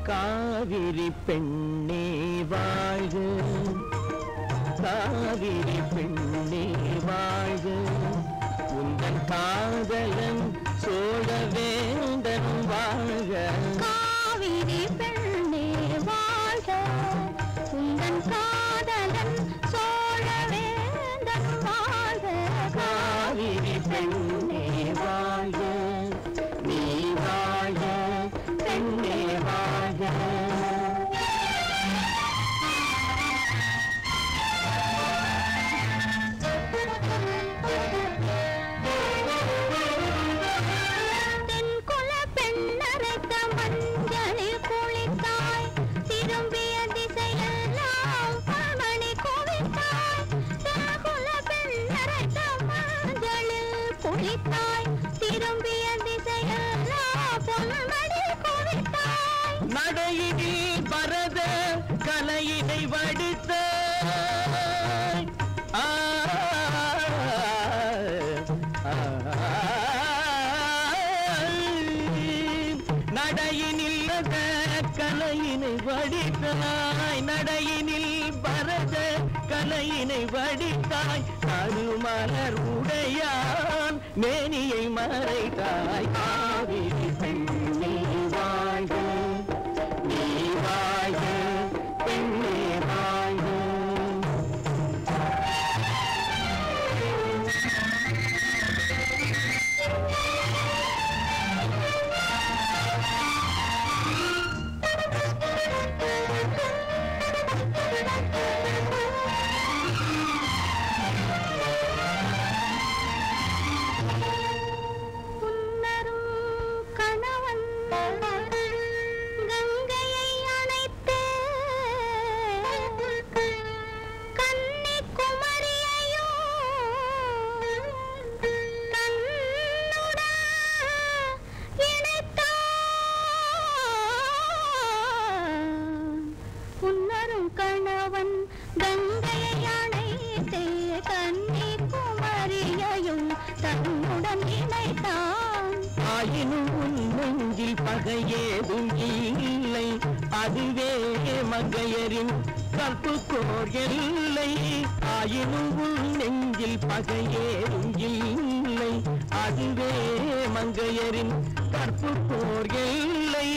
காவிரி பெண்ணே வாழ்க, காவிரி பெண்ணே வாழ்க, உந்தன் காதலன் சோழவேந்தன் வாழ்க. காவிரி பெண்ணே வாழ்க, உந்தன் காதலன் சோழவேந்தன் வாழ்க. காவிரி பெண்ணே வாழ்க, நீ வாழ்க பெண்ணே வாழ்க. தென்குல பெண்ணரைத்த மஞ்சளில் குளித்தாய், திரும்பிய திசையெல்லாம் பவனி குவித்தாய். தென்குல பெண்ணரைத்த மஞ்சளில் குளித்தாய், திரும்பிய திசையெல்லாம் பொன்மணி குவித்தாய். நடையினில் பரத கலையினை வடித்தாய், நடையினில் கலையினை வடித்தாய், நடையினில் பரத கலையினை வடித்தாய். அருமலர் உடையான் மேனியை மறைத்தாய். காவிரி பெண்ணே வாழ்க, நீ வாழ்க பெண்ணே வாழ்க. கணவன் கங்கையை அணைத்தே கன்னிகுமரியையும் தன்னுடன் இணைத்தான். ஆயினும் உன் நெஞ்சில் பகையேதும் இல்லை, அதுவே மங்கையரின் கற்புக்கோர் எல்லை. ஆயினும் உன் நெஞ்சில் பகையேதும் இல்லை, அதுவே மங்கையரின் கற்புக்கோர் எல்லை.